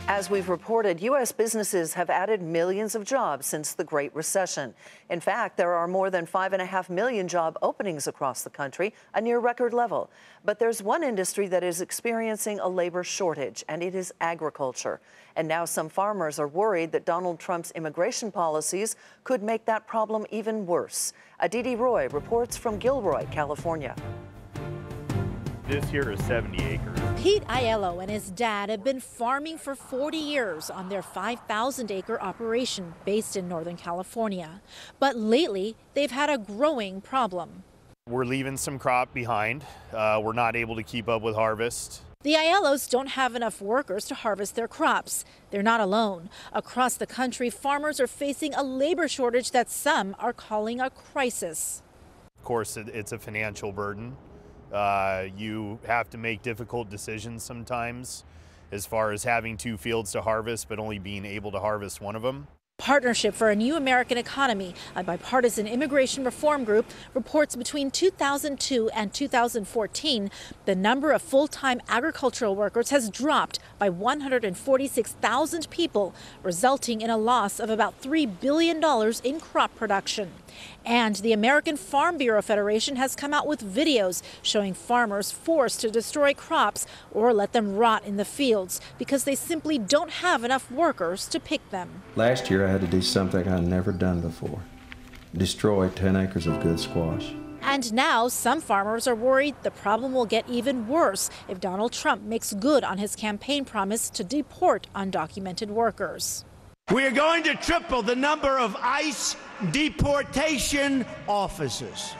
As we've reported, U.S. businesses have added millions of jobs since the Great Recession. In fact, there are more than 5.5 million job openings across the country, a near record level. But there's one industry that is experiencing a labor shortage, and it is agriculture. And now some farmers are worried that Donald Trump's immigration policies could make that problem even worse. Aditi Roy reports from Gilroy, California. This here is 70 acres. Pete Aiello and his dad have been farming for 40 years on their 5,000-acre operation based in Northern California. But lately, they've had a growing problem. We're leaving some crop behind. We're not able to keep up with harvest. The Aiellos don't have enough workers to harvest their crops. They're not alone. Across the country, farmers are facing a labor shortage that some are calling a crisis. Of course, it's a financial burden. You have to make difficult decisions sometimes as far as having 2 fields to harvest, but only being able to harvest one of them. Partnership for a New American Economy, a bipartisan immigration reform group, reports between 2002 and 2014, the number of full-time agricultural workers has dropped by 146,000 people, resulting in a loss of about $3 billion in crop production. And the American Farm Bureau Federation has come out with videos showing farmers forced to destroy crops or let them rot in the fields because they simply don't have enough workers to pick them. Last year I had to do something I'd never done before. Destroy 10 acres of good squash. And now some farmers are worried the problem will get even worse if Donald Trump makes good on his campaign promise to deport undocumented workers. We are going to triple the number of ICE deportation officers.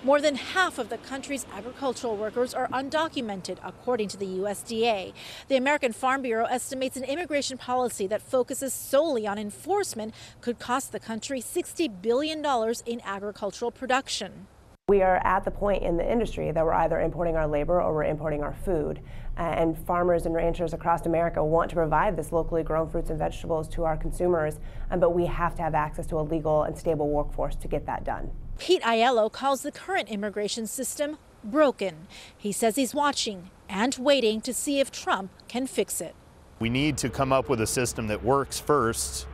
More than half of the country's agricultural workers are undocumented, according to the USDA. The American Farm Bureau estimates an immigration policy that focuses solely on enforcement could cost the country $60 billion in agricultural production. We are at the point in the industry that we're either importing our labor or we're importing our food. And farmers and ranchers across America want to provide this locally grown fruits and vegetables to our consumers, but we have to have access to a legal and stable workforce to get that done. Pete Aiello calls the current immigration system broken. He says he's watching and waiting to see if Trump can fix it. We need to come up with a system that works first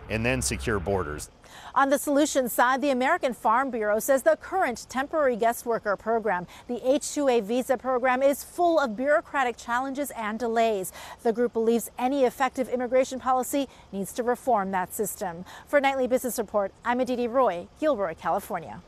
and then secure borders. On the solutions side, the American Farm Bureau says the current temporary guest worker program, the H-2A visa program, is full of bureaucratic challenges and delays. The group believes any effective immigration policy needs to reform that system. For Nightly Business Report, I'm Aditi Roy, Gilroy, California.